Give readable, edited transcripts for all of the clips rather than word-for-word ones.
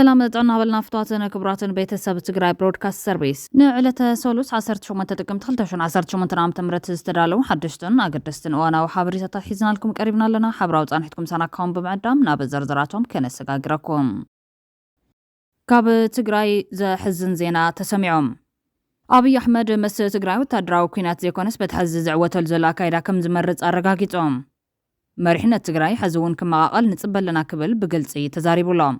سلام طعنا بالنافطاتنا كبراتن بيت السبت تقراي برودكاست سيرفيس نعلة سولوس عصرت شو منت تقم تخلتشون عصرت شو منت نعم تمرت استدالو حدشتن اقدستن وانا وحابريتا تحيزنا لكم قريبنا لنا حبراوت انحتكم ساناكم بمعدام ناب زرزراتهم كنسقاقركم كاب تقراي زحزن زينا تسمعهم أبي أحمد مس تقراي وتدراو كينات زيكونس بتحزز عوتل زلا كايدا كم زمرت أرقاقيتهم مرحنا تقراي حزون كما أقل نتقبل لنا كبل بقلتي تزاريبو لهم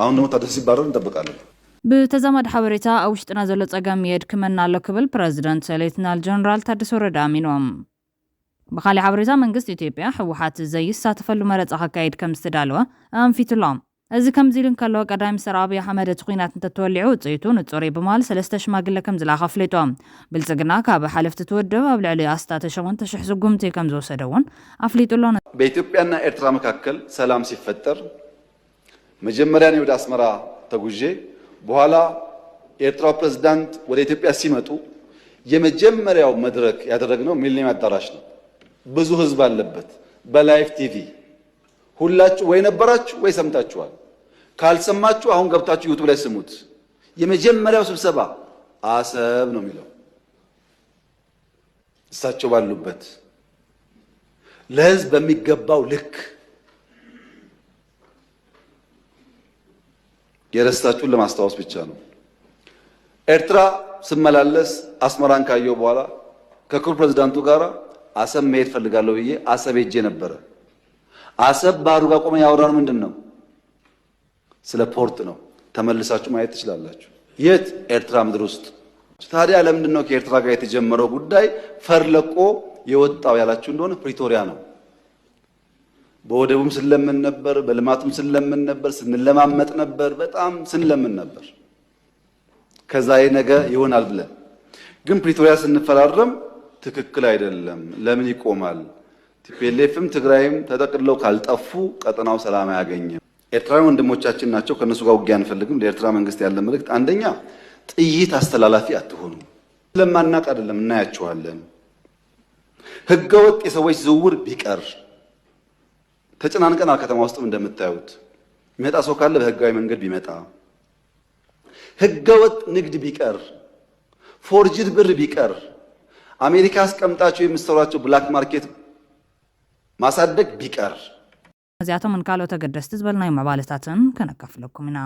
አሁን ደግሞ ታደሰ ሲባረር እንጠብቃለን በተዛማድ ሐበሬታ አውሽጥና ዘሎ ጸጋም የድክመና አለው ክብል ፕሬዝዳንት ሌተናል ጀነራል ታደሰ ወረዳ ሚኖም በኻሊ ሐበሬታ መንግስት ኢትዮጵያ ህወሓት ዘይሳተፈሉ መረጻ አካይድ ከምስተዳልዋ አንፊትሎም እዚ ከምዚልን ካለው ቀዳይ ሚኒስትር አብይ አህመድ ትኹናት እንተተወልዑ ጽይቱ ንጾሪ በማል ሰለስተ ሽማግለ ከም ዝላኸፍለቶም ብልጽግና ካብ ሓለፍቲ ተወደብ ኣብ ልዕሊ ኣስታተ 8000 ዝጉምቲ ከም ዝወሰደውን አፍሊጥሎን በኢትዮጵያና ኤርትራ መካከል ሰላም ሲፈጠር መጀመሪያ ነው ወደ አስመራ ተጉዤ በኋላ የኤርትራው ፕሬዝዳንት ወደ ኢትዮጵያ ሲመጡ የመጀመሪያው መድረክ ያደረግነው ሚሊኒየም አዳራሽ ነው። ብዙ ህዝብ አለበት። በላይቭ ቲቪ ሁላችሁ ወይ ነበራችሁ ወይ ሰምታችኋል። ካልሰማችሁ አሁን ገብታችሁ ዩቲዩብ ላይ ስሙት። የመጀመሪያው ስብሰባ አሰብ ነው የሚለው እሳቸው ባሉበት ለህዝብ በሚገባው ልክ የረስታችሁን ለማስታወስ ብቻ ነው። ኤርትራ ስመላለስ አስመራን ካየው በኋላ ከክቡር ፕሬዝዳንቱ ጋር አሰብ መሄድ ፈልጋለሁ ብዬ አሰብ ሄጄ ነበር። አሰብ ባህሩ ጋር ቆመን ያወራነው ምንድነው? ስለ ፖርት ነው። ተመልሳችሁ ማየት ትችላላችሁ። የት? ኤርትራ ምድር ውስጥ። ታዲያ ለምንድነው ከኤርትራ ጋር የተጀመረው ጉዳይ ፈርለቆ የወጣው ያላችሁ እንደሆነ ፕሪቶሪያ ነው። በወደቡም ስለምን ነበር፣ በልማቱም ስለምን ነበር፣ ስንለማመጥ ነበር፣ በጣም ስንለምን ነበር። ከዛ ነገ ይሆናል ብለን ግን ፕሪቶሪያ ስንፈራረም ትክክል አይደለም፣ ለምን ይቆማል? ቲፒኤልኤፍም ትግራይም ተጠቅልለው ካልጠፉ ቀጠናው ሰላም አያገኝም። ኤርትራውያን ወንድሞቻችን ናቸው። ከነሱ ጋር ውጊያ አንፈልግም። ለኤርትራ መንግስት ያለ መልእክት አንደኛ ጥይት አስተላላፊ አትሆኑ። ስለማናቅ አይደለም፣ እናያቸዋለን። ህገወጥ የሰዎች ዝውውር ቢቀር ተጨናንቀናል። ከተማ ውስጥም እንደምታዩት የሚመጣ ሰው ካለ በህጋዊ መንገድ ቢመጣ፣ ህገወጥ ንግድ ቢቀር፣ ፎርጅድ ብር ቢቀር፣ አሜሪካ አስቀምጣቸው የምትሰሯቸው ብላክ ማርኬት ማሳደግ ቢቀር እዚያቶም እንካሎ ተገደስት ዝበልናይ ማባለታትን ከነካፍለኩም ኢና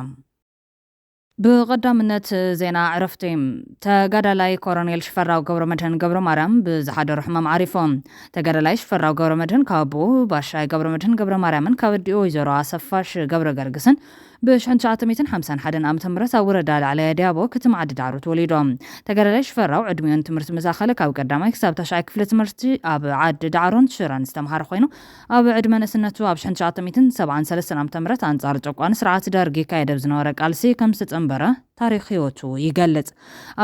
بقدامነት ዜና ዕረፍቲም ተጋዳላይ ኮሎኔል ሽፈራው ገብረመድህን ገብረማርያም ብዝሓደሩ ሕማም ዓሪፎም ተጋዳላይ ሽፈራው ገብረመድህን ካብ ባሻይ ገብረመድህን ገብረማርያምን ካብ ዲኦ ወይዘሮ አሰፋሽ ገብረገርግስን ብ1951 ዓመተ ምህረት ኣብ ወረዳ ላዕለየ ዲያቦ ከተማ ዓዲ ዳዕሮ ተወሊዶም ተጋዳላይ ሽፈራው ዕድሜውን ትምህርቲ መዛኸለ ካብ ቀዳማይ ክሳብ 9ይ ክፍሊ ትምህርቲ ኣብ ዓዲ ዳዕሮን ሽራን ዝተምሃረ ኮይኑ ኣብ ዕድመ ንእስነቱ ኣብ 1973 ዓመተ ምህረት አንጻር ጨቋን ስርዓት ደርጊ ካይደ ዝነበረ ቃልሲ ከም ዝተጸንበረ ታሪክ ህይወቱ ይገልጽ።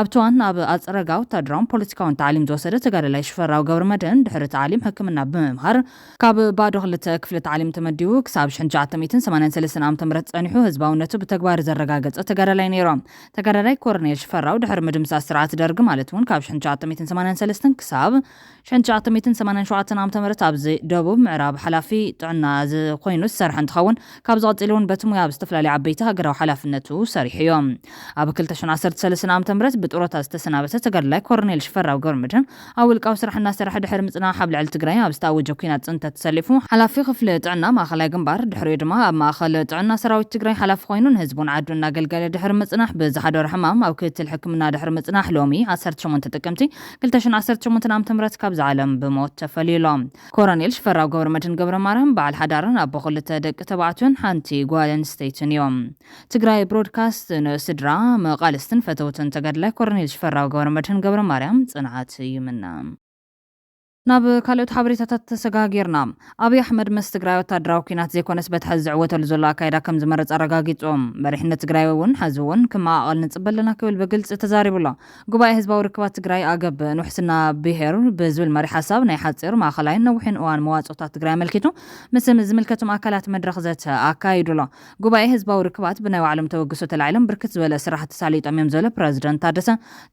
ኣብቷን ኣብ ኣጽረጋው ወታደራውን ፖለቲካውን ታዕሊም ዝወሰደ ተጋዳላይ ሽፈራው ገብረመድህን ድሕሪ ታዕሊም ሕክምና ብምምሃር ካብ ባዶ ክልተ ክፍሊ ታዕሊም ተመዲቡ ክሳብ 1983 ዓመተ ምህረት ጸኒሑ ህዝባውነቱ ብተግባር ዘረጋገጸ ተጋዳላይ ነይሮም። ተጋዳላይ ኮሎኔል ሽፈራው ድሕሪ ምድምሳስ ስርዓት ደርጊ ማለት እውን ካብ 1983 ክሳብ 1987 ዓመተ ምህረት ኣብ ደቡብ ምዕራብ ሓላፊ ጥዕና ኮይኑ ዝሰርሐ እንትኸውን ካብ ዝቐፂሉን በቲ ሙያ ብዝተፈላለዩ ዓበይቲ ሃገራዊ ሓላፍነቱ ሰሪሑ እዮም። ኣብ 2013 ዓመተ ምህረት ብጡረታ ዝተሰናበተ ተጋዳላይ ኮሎኔል ሽፈራው ገብረመድህን ኣብ ውልቃዊ ስራሕ እናሰርሐ ድሕሪ ምጽናሕ ኣብ ልዕሊ ትግራይ ኣብ ዝተኣወጀ ኩናት ጽንተት ተሰሊፉ ሓላፊ ክፍሊ ጥዕና ማእኸላይ ግንባር ድሕሪኡ ድማ ኣብ ማእኸል ጥዕና ሰራዊት ትግራይ ሓላፊ ኮይኑ ንህዝቡን ዓዱን እናገልገለ ድሕሪ ምጽናሕ ብዝሓደሩ ሕማም ኣብ ክትትል ሕክምና ድሕሪ ምጽናሕ ሎሚ 18 ጥቅምቲ 2018 ዓመተ ምህረት ካብ ዝዓለም ብሞት ተፈሊሎም። ኮሎኔል ሽፈራው ገብረመድህን ገብረማርያም በዓል ሓዳርን ኣቦ ክልተ ደቂ ተባዕትዮን ሓንቲ ጓል ኣንስተይትን እዮም። ትግራይ ብሮድካስት ንስድራ መቃልስትን ፈተውትን ተጋዳላይ ኮሎኔል ሽፈራው ገብረመድህን ገብረማርያም ጽንዓት ይምና ናብ ካልኦት ሓበሬታታት ተሰጋጊርና አብይ አህመድ መስ ትግራይ ወታደራዊ ኩናት ዘይኮነስ በትሕዚ ዝዕወተሉ ዘሎ አካይዳ ከም ዝመረጽ አረጋጊጾም መሪሕነት ትግራይ እውን ሓዝውን ከማኣቀል ንጽበለና ክብል በግልጽ ተዛሪቡሎ ጉባኤ ህዝባዊ ርክባት ትግራይ ኣገብ ንሕስና ብሄር ብዝብል መሪ ሓሳብ ናይ ሓጺር ማእኸላይ ነዊሕን እዋን መዋጽኦታት ትግራይ መልኪቱ ምስ ዝምልከቶም ኣካላት መድረኽ ዘተ ኣካይዱሎ ጉባኤ ህዝባዊ ርክባት ብናይ ባዕሎም ተወግሶ ተላዒሎም ብርክት ዝበለ ስራሕቲ ተሳሊጦም እዮም ዘሎ ፕሬዝዳንት ታደሰ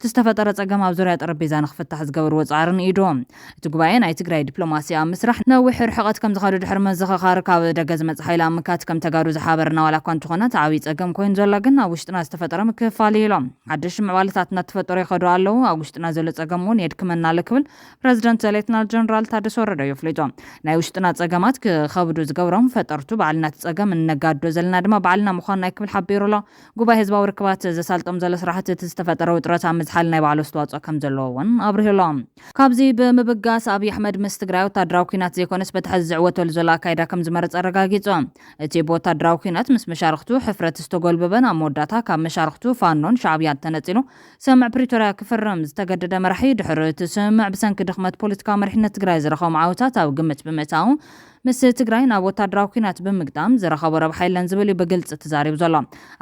ዝተፈጠረ ጸገም ኣብ ዙርያ ጠረጴዛ ንኽፍታሕ ዝገበርዎ ጻዕርን ኢዶም እቲ ጉባኤ ናይ ትግራይ ዲፕሎማስያ ምስራሕ ነዊሕ ርሕቀት ከም ዝኸዱ ድሕሪ መዘኻኸሪ ካብ ደገ ዝመጽእ ሓይሊ ምካት ከም ተጋሩ ዝሓበርና ዋላ እኳ እንተኾነ ዓብይ ጸገም ኮይኑ ዘሎ ግን ኣብ ውሽጥና ዝተፈጠረ ምክፍፋል ኢሎም ሓድሽ ምዕባለታት እናተፈጠሩ ይኸዱ ኣለዉ ኣብ ውሽጥና ዘሎ ጸገም እውን የድክመና ለክብል ፕረዚደንት ሌተናል ጀነራል ታደሰ ወረደ ይፍለጡ ናይ ውሽጥና ጸገማት ክኸብዱ ዝገብሮም ፈጠርቱ ባዕልና ጸገም እንነጋዶ ዘለና ድማ ባዕልና ምዃን ናይ ክብል ሓቢሩሎ ጉባኤ ህዝባዊ ርክባት ዘሳልጦም ዘሎ ስራሕቲ ዝተፈጠረ ውጥረት ኣብ ምዝሓል ናይ ባዕሉ ኣስተዋጽኦ ከም ዘለዎ እውን አብርሂሎም ካብዚ ብምብጋስ አብይ አሕመድ ምስ ትግራይ ወታደራዊ ኩናት ዘይኮነስ በትሕዚ ዝዕወተሉ ዘሎ አካይዳ ከም ዝመረፀ አረጋጊጹ እቲ ወታደራዊ ኩናት ምስ መሻርክቱ ሕፍረት ዝተጎልበበን ኣብ መወዳእታ ካብ መሻርክቱ ፋኖን ሻዕብያን ተነፂሉ ሰምዕ ፕሪቶሪያ ክፍረም ዝተገደደ መራሒ ድሕሪ እቲ ስምዕ ብሰንኪ ድኽመት ፖለቲካዊ መሪሕነት ትግራይ ዝረኸቡ ዓወታት ኣብ ግምት ብምእታው ምስ ትግራይ ናብ ወታደራዊ ኩናት ብምግጣም ዝረኸቡ ረብሓ የለን ዝብል ብግልጽ ተዛሪቡ ዘሎ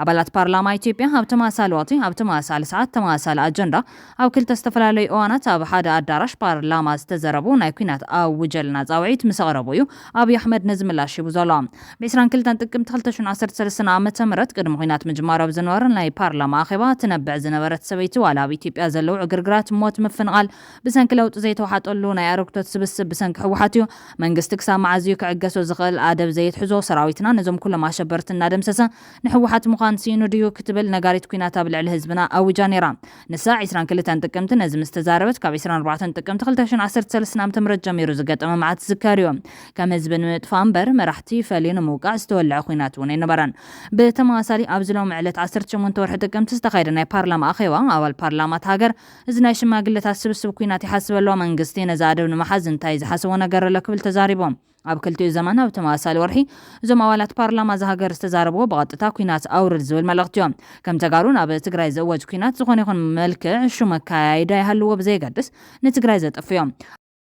ኣባላት ፓርላማ ኢትዮጵያ ኣብ ተመሳሳሊ ወቅቲ ኣብ ተመሳሳሊ ሰዓት ተመሳሳሊ ኣጀንዳ ኣብ ክልተ ዝተፈላለዩ እዋናት ኣብ ሓደ ኣዳራሽ ፓርላማ ዝተዘረቡ ናይ ኩናት ኣብ ውጀልና ጻውዒት ምስ ቀረቡ እዩ አብይ አሕመድ ነዚ ምላሽ ሂቡ ዘሎ ብ22 ጥቅምቲ 2013 ዓመተ ምህረት ቅድሚ ኩናት ምጅማር ኣብ ዝነበረ ናይ ፓርላማ ኣኼባ ትነብዕ ዝነበረት ሰበይቲ ዋላ ኣብ ኢትዮጵያ ዘለው ዕግርግራት ሞት ምፍንቃል ብሰንኪ ለውጢ ዘይተዋሓጠሉ ናይ ኣረግቶት ስብስብ ብሰንኪ ሕወሓት እዩ መንግስቲ ክሳብ መዓዝ كعجسو زغل أدب زيت حزو سراويتنا نزوم كل ما شبرتنا دمسسا نحوحات مخان سينو ديو كتبل نغاريت كويناتا بالعل حزبنا او جانيرا نساء 20 كلتان تقمت نزم استزاربت كاب 24 تقمت 2013 عام تمرت جميرو زغطم مع تذكاريو كم حزب متفامبر مرحتي فلين موقع استولع كوينات وني نبران بتماسالي ابزلو معلت 18 ورح تقمت استخايدنا بارلما اخيوا اول بارلمانات هاجر ازنا شماغلت اسبسب كوينات يحسبلو منغستي نزادب محزن تايز حسو نغر لكبل تزاريبهم ኣብ ክልቲኡ ዘመን ኣብ ተመሳሳሊ ወርሒ እዞም ኣባላት ፓርላማ ዝሃገር ዝተዛረብዎ ብቐጥታ ኩናት ኣውርድ ዝብል መልእኽቲ እዮም ከም ተጋሩ ናብ ትግራይ ዘወጅ ኩናት ዝኾነ ይኹን መልክዕ ሹም አካያይዳ ይሃልዎ ብዘይገድስ ንትግራይ ዘጠፍዮም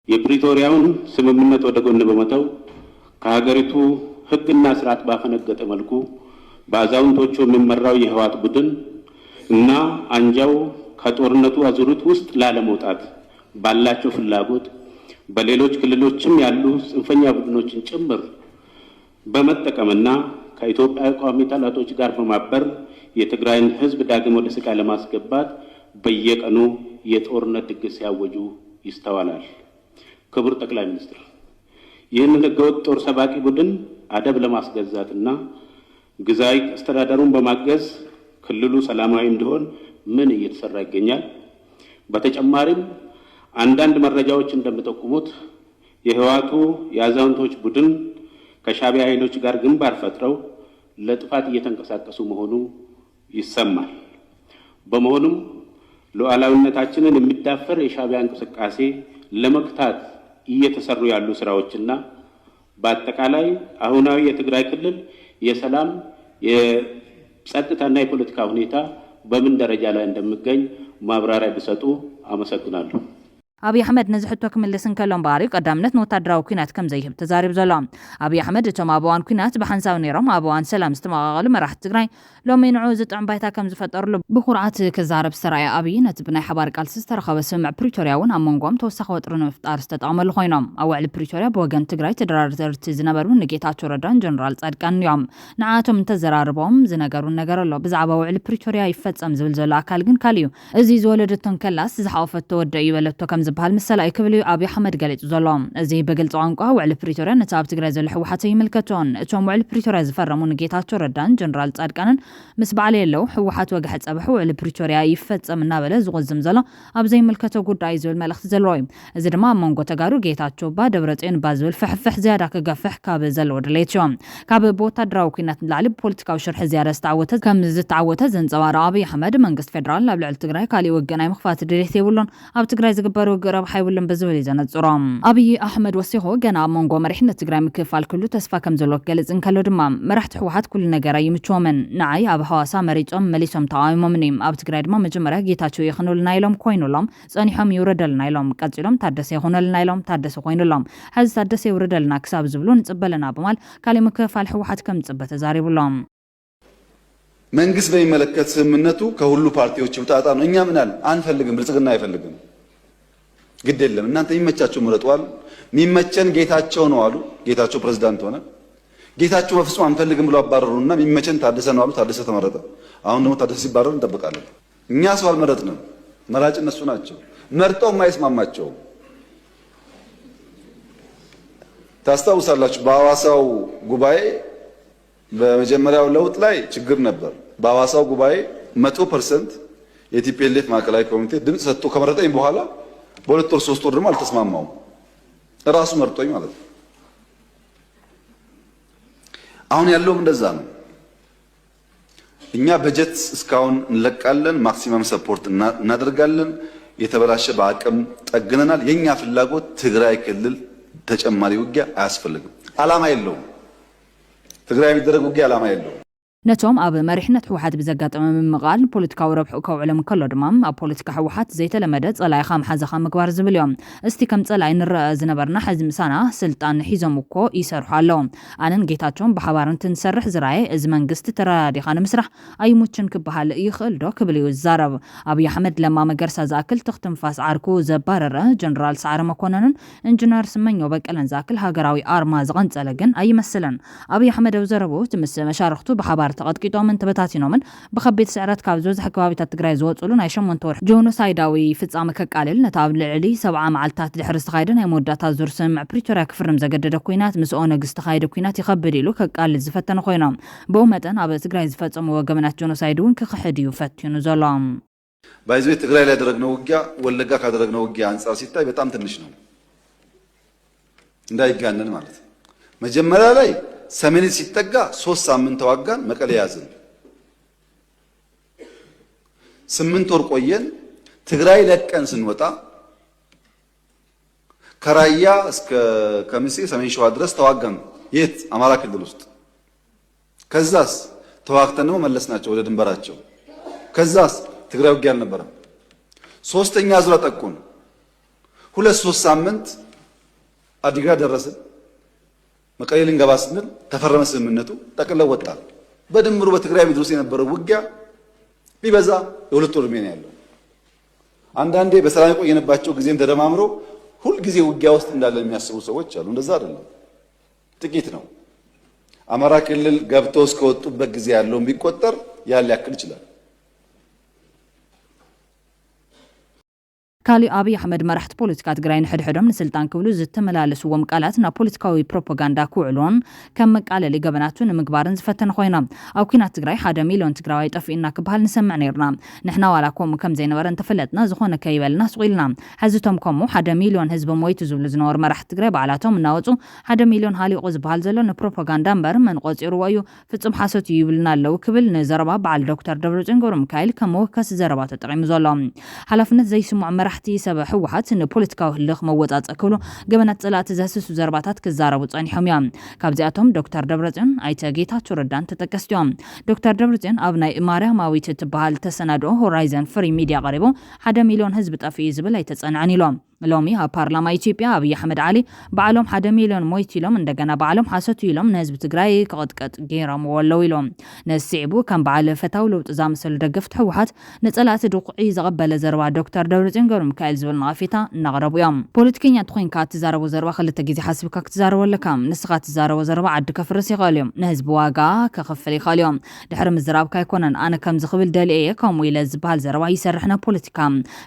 የፕሪቶሪያውን ስምምነት ወደ ጎን በመተው ከሀገሪቱ ሕግና ስርዓት ባፈነገጠ መልኩ በአዛውንቶቹ የሚመራው የህወሓት ቡድን እና አንጃው ከጦርነቱ አዙሪት ውስጥ ላለመውጣት ባላቸው ፍላጎት በሌሎች ክልሎችም ያሉ ጽንፈኛ ቡድኖችን ጭምር በመጠቀምና ከኢትዮጵያ ቋሚ ጠላቶች ጋር በማበር የትግራይን ህዝብ ዳግም ወደ ስቃይ ለማስገባት በየቀኑ የጦርነት ድግስ ያወጁ ይስተዋላል። ክቡር ጠቅላይ ሚኒስትር ይህንን ህገወጥ ጦር ሰባቂ ቡድን አደብ ለማስገዛትና ግዛይ አስተዳደሩን በማገዝ ክልሉ ሰላማዊ እንዲሆን ምን እየተሰራ ይገኛል? በተጨማሪም አንዳንድ መረጃዎች እንደሚጠቁሙት የህወሓቱ የአዛውንቶች ቡድን ከሻዕቢያ ኃይሎች ጋር ግንባር ፈጥረው ለጥፋት እየተንቀሳቀሱ መሆኑ ይሰማል። በመሆኑም ሉዓላዊነታችንን የሚዳፈር የሻዕቢያ እንቅስቃሴ ለመክታት እየተሰሩ ያሉ ስራዎችና በአጠቃላይ አሁናዊ የትግራይ ክልል የሰላም የጸጥታና የፖለቲካ ሁኔታ በምን ደረጃ ላይ እንደሚገኝ ማብራሪያ ቢሰጡ አመሰግናለሁ። አብይ አሕመድ ነዚ ሕቶ ክምልስን ከሎም ባሪው ቀዳምነት ወታደራዊ ኩናት ከም ዘይህብ ተዛሪብ ዘሎ አብይ አሕመድ እቶም አብዋን ኩናት በሐንሳብ ነይሮም አብዋን ሰላም ዝተማቃቀሉ መራሕቲ ትግራይ ሎሚ ንዑ ዝጥዕም ባይታ ከም ዝፈጠርሉ ብኩርዓት ክዛረብ ዝተራእየ አብይ ነቲ ብናይ ሓባር ቃልሲ ዝተረኸበ ስምዕ ፕሪቶሪያ እውን ኣብ መንጎም ተወሳኺ ወጥሪ ንምፍጣር ዝተጠቐመሉ ኮይኖም ኣብ ውዕሊ ፕሪቶሪያ ብወገን ትግራይ ተደራደርቲ ዝነበሩ ንጌታቸው ረዳን ጀነራል ጻድቃን እዮም ንዓቶም እንተዘራርቦም ዝነገሩን ነገር ኣሎ ብዛዕባ ውዕሊ ፕሪቶሪያ ይፈጸም ዝብል ዘሎ አካል ግን ካልዩ እዚ ዝወለደቶን ከላስ ዝሓወፈቶ ወደ ይበለቶ ከም ዝበሃል መሰላይ ክብል አብይ አሕመድ ገሊጹ ዘሎ እዚ በግልጽ ቋንቋ ውዕሊ ፕሪቶሪያ ነቲ ኣብ ትግራይ ዘሎ ሕወሓት ይምልከቶን እቶም ውዕሊ ፕሪቶሪያ ዝፈረሙ ንጌታቸው ረዳን ጀነራል ጻድቃንን ምስ በዓል የለው ሕወሓት ወግሕ ጸብሕ ውዕሊ ፕሪቶሪያ ይፈጸም እናበለ ዝغዝም ዘሎ ኣብ ዘይምልከቶ ጉዳይ ዝብል መልእኽቲ ዘለዎ እዩ እዚ ድማ መንጎ ተጋሩ ጌታቸው ደብረጽዮን ዝብል ፍሕፍሕ ዝያዳ ክገፍሕ ካብ ዘለዎ ድሌት እዩ ካብ ወታደራዊ ኩናት ንላዕሊ ፖለቲካዊ ሽርሒ ዝያዳ ዝተዓወተ ከም ዝተዓወተ ዘንጸባርቕ አብይ አሕመድ መንግስቲ ፌደራል ኣብ ልዕሊ ትግራይ ካልእ ወገናይ ምኽፋት ድሌት የብሉን ኣብ ትግራይ ዝግበሩ ረብሓ ይብሉን በዝብል ዘነጽሮም አብይ አሕመድ ወሲኹ ገና መንጎ መሪሕነት ትግራይ ምክፋል ኩሉ ተስፋ ከም ዘሎ ገለጽን ከሎ ድማ መራሕቲ ሕወሓት ኩሉ ነገር ይምችዎምን ንዓይ ኣብ ሐዋሳ መሪጾም መሊሶም ተቃዊሞምን ኣብ ትግራይ ድማ መጀመርያ ጌታቸው ይኽኑልና ኢሎም ኮይኑሎም ጸኒሖም ይውረደልና ኢሎም ቀጽሎም ታደሰ ይኹኑልና ኢሎም ታደሰ ኮይኑሎም ሕዚ ታደሰ ይውረደልና ክሳብ ዝብሉ ንጽበለና በማል ካልእ ምክፋል ሕወሓት ከም ጽበተ ተዛሪቡሎም መንግስት በሚመለከት ስምምነቱ ከሁሉ ፓርቲዎች ይውጣጣ ነው እኛ ምን አለ አንፈልግም ብልጽግና አይፈልግም ግድ የለም እናንተ የሚመቻቸው ምረጧል የሚመቸን ጌታቸው ነው አሉ ጌታቸው ፕሬዝዳንት ሆነ ጌታቸው በፍጹም አንፈልግም ብሎ አባረሩና የሚመቸን ታደሰ ነው አሉ ታደሰ ተመረጠ አሁን ደግሞ ታደሰ ሲባረር እንጠብቃለን እኛ ሰው አልመረጥንም መራጭ እነሱ ናቸው መርጠው የማይስማማቸው ታስታውሳላችሁ በሐዋሳው ጉባኤ በመጀመሪያው ለውጥ ላይ ችግር ነበር። በሐዋሳው ጉባኤ 100% የቲፒኤልኤፍ ማዕከላዊ ኮሚቴ ድምጽ ሰጥቶ ከመረጠኝ በኋላ በሁለት ወር ሶስት ወር ደግሞ አልተስማማውም። ራሱ መርጦኝ ማለት ነው። አሁን ያለውም እንደዛ ነው። እኛ በጀት እስካሁን እንለቃለን፣ ማክሲመም ሰፖርት እናደርጋለን። የተበላሸ በአቅም ጠግነናል። የኛ ፍላጎት ትግራይ ክልል ተጨማሪ ውጊያ አያስፈልግም። ዓላማ የለውም። ትግራይ የሚደረግ ውጊያ ዓላማ የለውም። ነቶም ኣብ መሪሕነት ሕወሓት ብዘጋጠመ ምምቃል ፖለቲካዊ ረብሑ ከውዕሎም ከሎ ድማ ኣብ ፖለቲካ ሕወሓት ዘይተለመደ ጸላይኻ መሓዘኻ ምግባር ዝብል እዮም። እስቲ ከም ጸላይ ንረአ ዝነበርና ሕዚ ምሳና ስልጣን ሒዞም እኮ ይሰርሑ ኣለዉ። ኣነን ጌታቸውን ብሓባር እንትንሰርሕ ዝረአየ እዚ መንግስቲ ተራዲኻ ንምስራሕ ኣይሙችን ክበሃል ይኽእል ዶ ክብል እዩ ዝዛረብ። ኣብይ ኣሕመድ ለማ መገርሳ ዝኣክል ትኽትንፋስ ዓርኩ ዘባረረ ጀነራል ሰዓረ መኮነንን ኢንጂነር ስመኘው በቀለን ዝኣክል ሃገራዊ ኣርማ ዝቐንጸለ ግን ኣይመስለን። ኣብይ ኣሕመድ ኣብ ዘረቡት ምስ መሻርክቱ ብሓባር ተቀጥቂጦምን ተበታቲኖምን በከቤት ስዕረት ካብ ዝበዝሕ ከባቢታት ትግራይ ዝወፅሉ ናይ 8 ወርሒ ጆኖሳይዳዊ ፍጻመ ከቃልል ነታ ኣብ ልዕሊ 70 መዓልታት ድሕሪ ዝተኻየደ ናይ መወዳእታ ዙር ስምምዕ ፕሪቶሪያ ክፍርም ዘገደደ ኩናት ምስ ኦነግ ዝተኻየደ ኩናት ይኸብድ ኢሉ ከቃልል ዝፈተነ ኮይኖም ብኡ መጠን ኣብ ትግራይ ዝፈጸሙ ወገመናት ጆኖሳይድ እውን ክኽሕድ እዩ ፈቲኑ ዘሎ። ባይዞ ትግራይ ላይ ያደረግነው ውጊያ ወለጋ ካደረግነው ውጊያ አንጻር ሲታይ በጣም ትንሽ ነው እንዳይጋነን ማለት ነው። መጀመሪያ ላይ ሰሜን ሲጠጋ 3 ሳምንት ተዋጋን፣ መቀሌ ያዝን። 8 ወር ቆየን። ትግራይ ለቀን ስንወጣ ከራያ እስከ ከሚሴ ሰሜን ሸዋ ድረስ ተዋጋን። የት አማራ ክልል ውስጥ። ከዛስ ተዋግተን ነው መለስናቸው ወደ ድንበራቸው። ከዛስ ትግራይ ውጊያ አልነበረም። ሶስተኛ ዙር ጠቁን። 2-3 ሳምንት አዲግራት ደረስን። መቀሌ ልንገባ ስንል ተፈረመ ስምምነቱ፣ ጠቅለው ወጣ። በድምሩ በትግራይ ምድር ውስጥ የነበረው ውጊያ ቢበዛ የሁለት ወር ሜን ያለው። አንዳንዴ በሰላም የቆየንባቸው ጊዜም ተደማምሮ ሁሉ ጊዜ ውጊያ ውስጥ እንዳለ የሚያስቡ ሰዎች አሉ። እንደዛ አይደለም፣ ጥቂት ነው። አማራ ክልል ገብተው እስከወጡበት ጊዜ ያለውን ቢቆጠር ያለ ያክል ይችላል። ካሊ ኣብይ ኣሕመድ መራሕቲ ፖለቲካ ትግራይ ንሕድሕዶም ንስልጣን ክብሉ ዝተመላለስዎም ቃላት ናብ ፖለቲካዊ ፕሮፓጋንዳ ክውዕሉን ከም መቃለሊ ገበናቱ ንምግባርን ዝፈተነ ኮይኖም። ኣብ ኩናት ትግራይ 1 ሚልዮን ትግራዋይ ጠፊእና ክበሃል ንሰምዕ ነርና። ንሕና ዋላ ከምኡ ከም ዘይነበረ እንተፈለጥና ዝኾነ ከይበልና ስቑኢልና። ሕዝቶም ከምኡ 1 ሚልዮን ህዝቢ ሞይቱ ዝብሉ ዝነበሩ መራሕቲ ትግራይ በዓላቶም እናወፁ 1 ሚልዮን ሃሊቑ ዝበሃል ዘሎ ንፕሮፓጋንዳ እምበር መን ቆፂርዎ እዩ ፍጹም ሓሶት ይብልና ኣለው ክብል ንዘረባ በዓል ዶክተር ደብረጽዮን ገብረሚካኤል ከም መወከሲ ዘረባ ተጠቂሙ ዘሎ። ሓላፍነት ዘይስሙዕ መራሕቲ ሰበ ሕወሓት ንፖለቲካዊ ህልኽ መወጻጸ ክብሉ ገበናት ጸላእቲ ዘስሱ ዘረባታት ክዛረቡ ጸኒሖም እዮም። ካብዚኣቶም ዶክተር ደብረጽዮን ኣይተ ጌታቸው ረዳን ተጠቀስቲ እዮም። ዶክተር ደብረጽዮን ኣብ ናይ ማርያማዊት ትበሃል ተሰናድኦ ሆራይዘን ፍሪ ሚድያ ቀሪቦ 1 ሚልዮን ህዝቢ ጠፊኡ ዝብል ኣይተጸንዐን ኢሎም። ሎሚ ኣብ ፓርላማ ኢትዮጵያ ኣብይ ኣሕመድ ዓሊ በዓሎም 1 ሚልዮን ሞይት ኢሎም እንደገና በዓሎም ሓሰቱ ኢሎም ንህዝቢ ትግራይ ክቕጥቀጥ ገይሮም ወለው ኢሎም ነስዒቡ ከም በዓል ፈታዊ ለውጢ ዝኣመሰሉ ደገፍቲ ሕወሓት ንጸላእቲ ድቑዒ ዘቐበለ ዘረባ ዶክተር ደብረጽዮን ገብረሚካኤል ዝብል ነቐፌታ እናቕረቡ እዮም። ፖለቲከኛ ትኮይንካ ትዛረቦ ዘረባ ክልተ ግዜ ሓሲብካ ክትዛረቦ ኣለካ። ንስኻ ትዛረቦ ዘረባ ዓዲ ከፍርስ ይኽእል እዮም፣ ንህዝቢ ዋጋ ከኸፍል ይኽእል እዮም። ድሕሪ ምዝራብካ ኣይኮነን ኣነ ከም ዝኽብል ደልየ እየ ከምኡ ኢለ ዝበሃል ዘረባ ይሰርሕና ፖለቲካ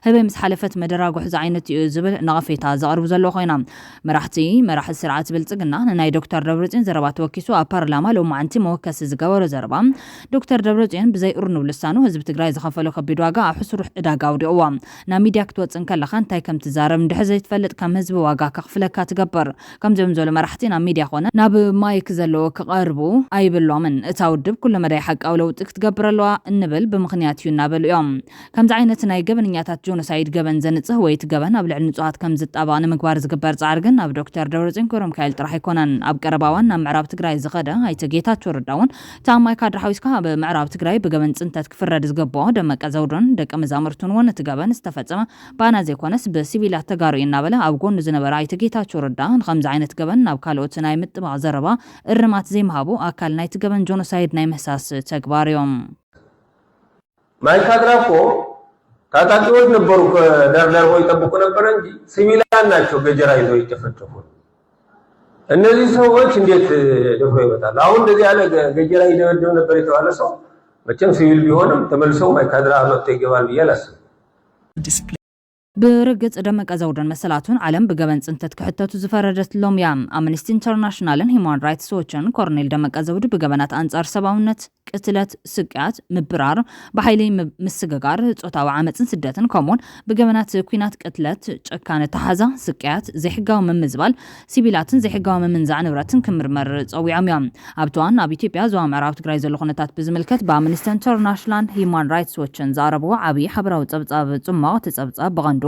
ህበይ ምስ ሓለፈት መደራጉሕ ዝዓይነት እዩ ዝብል ነቐፌታ ዘቕርቡ ዘሎ ኮይና መራሕቲ ስርዓት ብልጽግና ናይ ዶክተር ደብረጽዮን ዘረባ ተወኪሱ ኣብ ፓርላማ ሎማዓንቲ መወከሲ ዝገበሮ ዘረባ ዶክተር ደብረጽዮን ብዘይ እርኑ ልሳኑ ህዝቢ ትግራይ ዝኸፈሎ ከቢድ ዋጋ ኣብ ሕሱር ዕዳጋ ኣውዲዕዎ። ናብ ሚድያ ክትወፅን ከለኻ እንታይ ከም ትዛረብ እንድሕር ዘይትፈልጥ ከም ህዝቢ ዋጋ ከኽፍለካ ትገብር። ከምዚኦም ዘሎ መራሕቲ ናብ ሚድያ ኮነ ናብ ማይክ ዘለዎ ክቐርቡ ኣይብሎምን። እታ ውድብ ኩሉ መዳይ ሓቃዊ ለውጢ ክትገብር ኣለዋ እንብል ብምኽንያት እዩ እናበሉ እዮም። ከምዚ ዓይነት ናይ ገበንኛታት ጆኖሳይድ ገበን ዘንጽህ ወይ ትገበን ኣብ ልዕሊ ንጹሃት ከም ዝጣበቕ ንምግባር ዝግበር ጻዕሪ ግን ኣብ ዶክተር ደብረጽዮን ገብረሚካኤል ጥራሕ ኣይኮነን። ኣብ ቀረባዋን ናብ ምዕራብ ትግራይ ዝኸደ ኣይተ ጌታቸው ረዳ እውን ተኣማይ ካድሪ ሓዊስካ ኣብ ምዕራብ ትግራይ ብገበን ጽንተት ክፍረድ ዝገብኦ ደመቀ ዘውዱን ደቀ መዛሙርቱን እውን እቲ ገበን ዝተፈጸመ ባና ዘይኮነስ ብሲቪላት ተጋሩ እናበለ ኣብ ጎኑ ዝነበረ ኣይተ ጌታቸው ረዳ ንከምዚ ዓይነት ገበን ናብ ካልኦት ናይ ምጥባቕ ዘረባ እርማት ዘይምሃቡ ኣካል ናይቲ ገበን ጆኖሳይድ ናይ ምሕሳስ ተግባር እዮም። ማይካድራ እኮ ታጣቂዎች ነበሩ፣ ከዳርዳር ይጠብቁ ነበር እንጂ ሲቪላን ናቸው ገጀራ ይዘው ይጨፈጨፉ። እነዚህ ሰዎች እንዴት ደፍሮ ይመጣሉ? አሁን እንደዚህ ያለ ገጀራ ይደበደብ ነበር የተባለ ሰው መቼም ሲቪል ቢሆንም ተመልሰው ማይካድራ መጥቶ ይገባል ብዬ አላስብም። برقص دمك أزودن مسلاتون علم بجبن سنتت كحتة زفردت لهم يام أمنستي انترناشنالن هيمان رايتس ووتشن كورنيل دمك أزود بجبنات أنصار سباونت قتلت سقات مبرار بحيلي مسججار ጾታዊ ዓመፅን ስደትን ከምኡን ብገበናት ኩናት ቅትለት ጨካነ ተሓዛ ስቅያት ዘይሕጋዊ ምምዝባል ሲቪላትን ዘይሕጋዊ ምምንዛዕ ንብረትን ክምርመር ጸዊዖም እዮም ኣብተዋን ኣብ ኢትዮጵያ ዞባ ምዕራብ ትግራይ ዘሎ ኩነታት ብዝምልከት በአምነስቲ ኢንተርናሽናል ሂማን ራይትስ ዎችን ዛረብዎ ዓብይ ሕብራዊ ጸብጻብ ጽማቕ ተጸብጻብ ብቐንዱ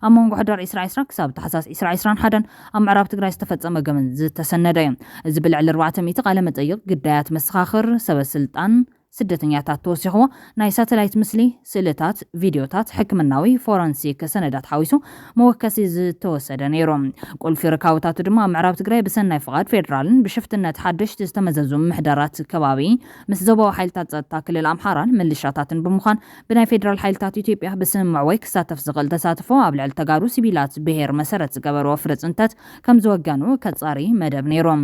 ኣብ መንጎ ሕዳር 2020 ክሳብ ታሕሳስ 2021 ኣብ ምዕራብ ትግራይ ዝተፈጸመ ገመን ዝተሰነደ እዩ እዚ ብልዕሊ 400 ቃለ መጠይቕ ግዳያት መሰኻኽር ሰበስልጣን ስደተኛታት ተወሲኽዎ ናይ ሳተላይት ምስሊ ስእልታት ቪድዮታት ሕክምናዊ ፎረንሲክ ሰነዳት ሓዊሱ መወከሲ ዝተወሰደ ነይሮም ቁልፊ ርካውታቱ ድማ ምዕራብ ትግራይ ብሰናይ ፍቓድ ፌደራልን ብሽፍትነት ሓደሽቲ ዝተመዘዙ ምሕደራት ከባቢ ምስ ዞባዊ ሓይልታት ጸጥታ ክልል ኣምሓራን ምልሻታትን ብምዃን ብናይ ፌደራል ሓይልታት ኢትዮጵያ ብስምምዕ ወይ ክሳተፍ ዝኽእል ተሳትፎ ኣብ ልዕሊ ተጋሩ ሲቪላት ብሄር መሰረት ዝገበርዎ ፍርፅንተት ከም ዝወገኑ ከጻሪ መደብ ነይሮም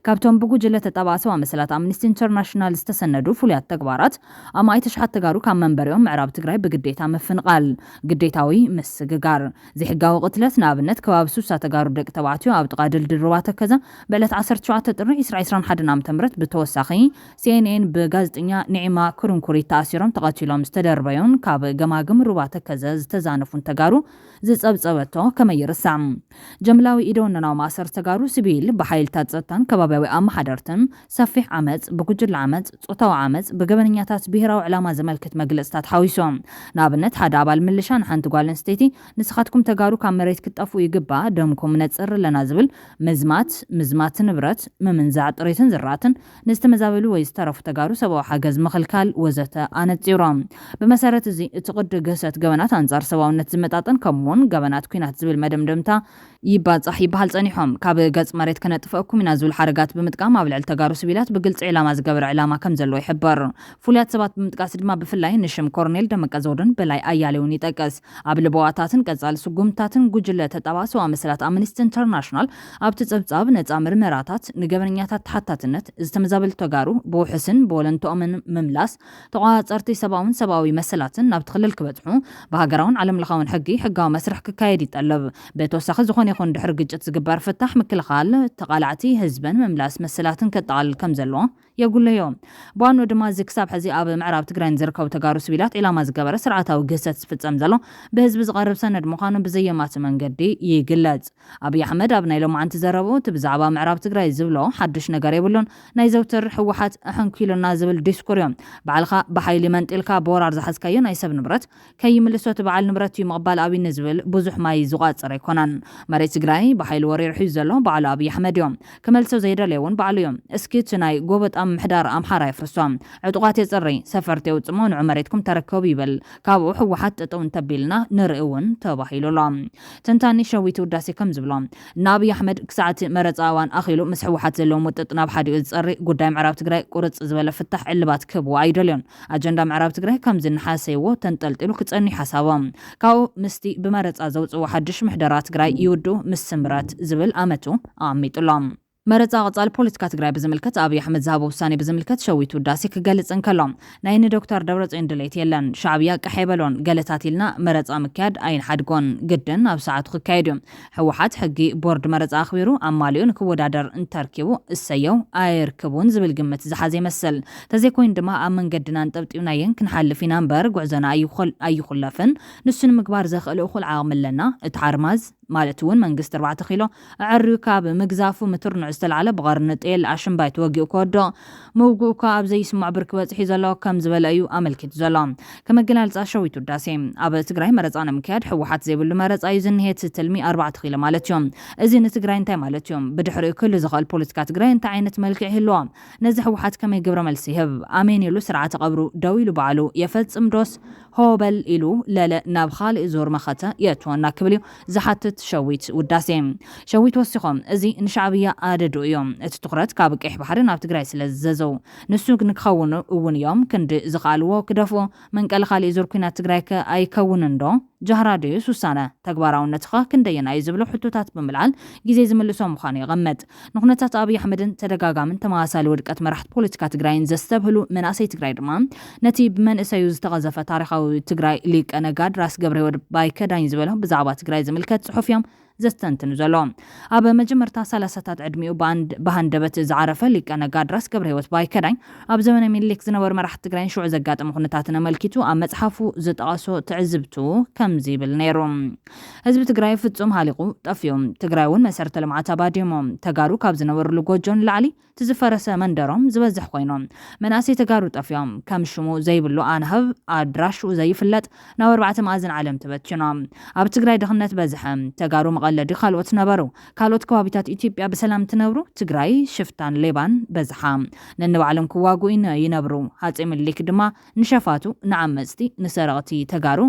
ካብቶም ብጉጅለ ተጠባሰባ መሰላት አምነስቲ ኢንተርናሽናል ዝተሰነዱ ፍሉያት ተግባራት ኣማይ ተሽሓት ተጋሩ ካብ መንበሪኦም ምዕራብ ትግራይ ብግዴታ ምፍንቃል ግዴታዊ ምስግጋር ዘይሕጋዊ ቅትለት ንኣብነት ከባቢ ሱሳ ተጋሩ ደቂ ተባዕትዮ ኣብ ጥቓ ድልድል ሩባ ተከዘ ብዕለት 17 ጥሪ 2021 ዓ.ም ብተወሳኺ CNN ብጋዜጠኛ ኒዕማ ኩርንኩሪ ተኣሲሮም ተቐቲሎም ዝተደርበዩን ካብ ገማግም ሩባ ተከዘ ዝተዛነፉን ተጋሩ ዝጸብጸበቶ ከመይ ይርሳዕ ጀምላዊ ኢዶናናዊ ማእሰር ተጋሩ ሲቪል ብሓይልታት ጸጥታን ከባቢያዊ ኣመሓደርትን ሰፊሕ ዓመፅ ብጉጅለ ዓመፅ ጾታዊ ዓመፅ በገበነኛታት ብሄራዊ ዕላማ ዘመልክት መግለጽታት ሓዊሶም ንኣብነት ሓደ ኣባል ምልሻ ንሓንቲ ጓል ኣንስተይቲ ንስኻትኩም ተጋሩ ካብ መሬት ክትጠፍኡ ይግባእ ደምኩም ነፅር ኣለና ዝብል ምዝማት ንብረት ምምንዛዕ ጥሪትን ዝራእትን ንዝተመዛበሉ ወይ ዝተረፉ ተጋሩ ሰብኣዊ ሓገዝ ምኽልካል ወዘተ ኣነፂሮም ብመሰረት እዚ እቲ ቅዲ ገሰት ገበናት ኣንጻር ሰብኣውነት ዝመጣጠን ከምኡውን ገበናት ኩናት ዝብል መደምደምታ ይባጻሕ ይበሃል ጸኒሖም ካብ ገጽ መሬት ከነጥፈኩም ኢና ዝብል ሓረጋት ብምጥቃም ኣብ ልዕሊ ተጋሩ ሲቪላት ብግልጽ ዕላማ ዝገበረ ዕላማ ከም ዘሎ ይሕበር ፍሉያት ሰባት ብምጥቃስ ድማ ብፍላይ ንሽም ኮርኔል ደመቀ ዘውድን በላይ ኣያሌውን ይጠቀስ ኣብ ልበዋታትን ቀጻሊ ስጉምታትን ጉጅለ ተጠባሰባ መሰላት አምነስቲ ኢንተርናሽናል ኣብቲ ጸብጻብ ነጻ ምርመራታት ንገበነኛታት ተሓታትነት ዝተመዛበሉ ተጋሩ ብውሕስን ብወለንቶኦምን ምምላስ ተቋጻርቲ ሰብኣዊ መሰላትን ናብ ትኽልል ክበጽሑ ብሃገራውን ዓለምለኻውን ሕጊ ሕጋዊ መስርሕ ክካየድ ይጠለብ በተወሳኺ ዝኾነ ይኹን ድሕሪ ግጭት ዝግበር ፍታሕ ምክልኻል ተቃላዕቲ ህዝብን ምምላስ መሰላትን ከጠቓልል ከም ዘለዎ የጉለዮም በዋኑ ድማ እዚ ክሳብ ሕዚ ኣብ ምዕራብ ትግራይ ዝርከቡ ተጋሩ ሲቪላት ዕላማ ዝገበረ ስርዓታዊ ገሰት ዝፍጸም ዘሎ ብህዝቢ ዝቐርብ ሰነድ ምዃኑ ብዘየማት መንገዲ ይግለጽ ኣብይ ኣሕመድ ኣብ ናይ ሎማዓንቲ ዘረቡ እቲ ብዛዕባ ምዕራብ ትግራይ ዝብሎ ሓድሽ ነገር የብሉን ናይ ዘውትር ሕወሓት ኣሕንኪሉና ዝብል ዲስኩር እዮም በዓልኻ ብሓይሊ መንጢልካ ብወራር ዝሓዝካዮ ናይ ሰብ ንብረት ከይምልሶ እቲ በዓል ንብረት እዩ ምቕባል ኣብነ ዝብል ብዙሕ ማይ ዝቋፀረ ኣይኮነን መሬት ትግራይ ብሓይሊ ወሪሩ ሒዙ ዘሎ በዓሉ ኣብይ ኣሕመድ እዮም ክመልሶ ዘይደለየ እውን በዓሉ እዮም እስኪ እቲ ናይ ጎበጥ ምሕዳር ኣምሓራ ይፍርሶም ዕጡቃት የፅሪ ሰፈርቲ የውፅሞ ንዑ መሬትኩም ተረከቡ ይብል ካብኡ ሕወሓት ጠጠው እንተቢልና ንርኢ እውን ተባሂሉሎ ተንታኒ ሸዊት ውዳሴ ከም ዝብሎ ንኣብይ ኣሕመድ ክሳዕቲ መረፃ እዋን ኣኺሉ ምስ ሕወሓት ዘለዎም ውጥጥ ናብ ሓዲኡ ዝፀሪ ጉዳይ ምዕራብ ትግራይ ቁርፅ ዝበለ ፍታሕ ዕልባት ክህብዎ ኣይደልዮን ኣጀንዳ ምዕራብ ትግራይ ከም ዝነሓሰይዎ ተንጠልጢሉ ክፀኒ ሓሳቦም ካብኡ ምስቲ ብመረፃ ዘውፅዎ ሓድሽ ምሕደራ ትግራይ ይውዱ ምስ ስምረት ዝብል ኣመቱ ኣሚጡሎም መረፃ ቀጻሊ ፖለቲካ ትግራይ ብዝምልከት ኣብይ ኣሕመድ ዝሃቦ ውሳኔ ብዝምልከት ሸዊት ውዳሴ ክገልጽ እንከሎም ናይ ዶክተር ደብረጽዮን ድሌት የለን ሻዕብያ ቀሐበሎን ገለታት ኢልና መረፃ ምክያድ ኣይንሓድጎን ግድን ኣብ ሰዓቱ ክካየድ እዩ ሕወሓት ሕጊ ቦርድ መረፃ ኣኽቢሩ ኣማሊኡ ንክወዳደር እንተርኪቡ እሰየው ኣይርክቡን ዝብል ግምት ዝሓዘ ይመስል ተዘይኮይን ድማ ኣብ መንገድና እንጠብጢብናየን ክንሓልፍ ኢና እምበር ጉዕዞና ኣይኹለፍን ንሱን ምግባር ዘኽእል እኹል ዓቕሚ ኣለና እቲ ሓርማዝ ማለት እውን መንግስት 4 ኪሎ ኣዕርዩ ካብ ምግዛፉ ምትርንዕ ዝተልዓለ ብቐርኒ ጤል ኣሽምባይ ተወጊኡ ከወድቕ ምውግኡካ ኣብ ዘይስማዕ ብርኪ በፂሒ ዘሎ ከም ዝበለ እዩ ኣመልኪቱ ዘሎ ከመገላልፃ ሸዊት ውዳሴ ኣብ ትግራይ መረፃ ንምክያድ ሕወሓት ዘይብሉ መረፃ እዩ ዝንሄት ትልሚ 4 ኪሎ ማለት እዮም እዚ ንትግራይ እንታይ ማለት እዮም ብድሕሪኡ ክህሉ ዝኽእል ፖለቲካ ትግራይ እንታይ ዓይነት መልክዕ ይህልዎ ነዚ ሕወሓት ከመይ ግብረ መልሲ ይህብ ኣሜን ኢሉ ስርዓተ ቀብሩ ደው ኢሉ በዓሉ የፈጽም ዶስ ሆበል ኢሉ ለለ ናብ ካልእ ዞር መኸተ የእትወና ክብል እዩ ዝሓትት ሸዊት ውዳሴ ሸዊት ወሲኾም እዚ ንሻዕብያ ኣደዱ እዮም እቲ ትኩረት ካብ ቀይሕ ባሕሪ ናብ ትግራይ ስለ ዘዘው ንሱ ክንክኸውን እውን እዮም ክንዲ ዝኻልዎ ክደፍኦ መንቀል ካሊእ ዙር ኩናት ትግራይ ኣይከውንን ዶ ጃህራድዩስ ውሳነ ተግባራውነትኻ ክንደየና እዩ ዝብሉ ሕቶታት ብምልዓል ግዜ ዝምልሶም ምዃኑ ይቐመጥ ንኹነታት ኣብይ ኣሕመድን ተደጋጋምን ተመሳሳሊ ውድቀት መራሕቲ ፖለቲካ ትግራይን ዘስተብህሉ መናእሰይ ትግራይ ድማ ነቲ ብመንእሰዩ ዝተቐዘፈ ታሪኻዊ ትግራይ ሊቀ ነጋድ ራስ ገብረህይወት ባይከዳኝ ዝበሎ ብዛዕባ ትግራይ ዝምልከት ጽሑፍ እዮም ዘስተንትኑ ዘሎ ኣብ መጀመርታ 30ታት ዕድሚኡ በሃንደበት ዝዓረፈ ሊቀ ነጋድ ራስ ገብረህይወት ባይከዳኝ ኣብ ዘመነ ሚኒሊክ ዝነበሩ መራሕቲ ትግራይን ሽዑ ዘጋጠመ ኩነታት ነመልኪቱ ኣብ መጽሓፉ ዝጠቐሶ ትዕዝብቱ ከምዚ ይብል ነይሩ ህዝቢ ትግራይ ፍጹም ሃሊቑ ጠፍዩ ትግራይ እውን መሰረተ ልምዓት ኣባዲሞም ተጋሩ ካብ ዝነበሩሉ ጎጆን ላዕሊ ትዝፈረሰ መንደሮም ዝበዝሕ ኮይኖም መናእሰይ ተጋሩ ጠፍዮም ከም ሽሙ ዘይብሉ ኣንህብ ኣድራሹ ዘይፍለጥ ናብ 4 ማዕዘን ዓለም ተበቲኖም ኣብ ትግራይ ድኽነት በዝሐ ተጋሩ መቐለዲ ካልኦት ነበሩ ካልኦት ከባቢታት ኢትዮጵያ በሰላም ትነብሩ ትግራይ ሽፍታን ሌባን በዝሓ ነንባዕሎም ክዋጉኡ ይነብሩ ሃፀይ ምኒልክ ድማ ንሸፋቱ ንዓመፅቲ ንሰረቕቲ ተጋሩ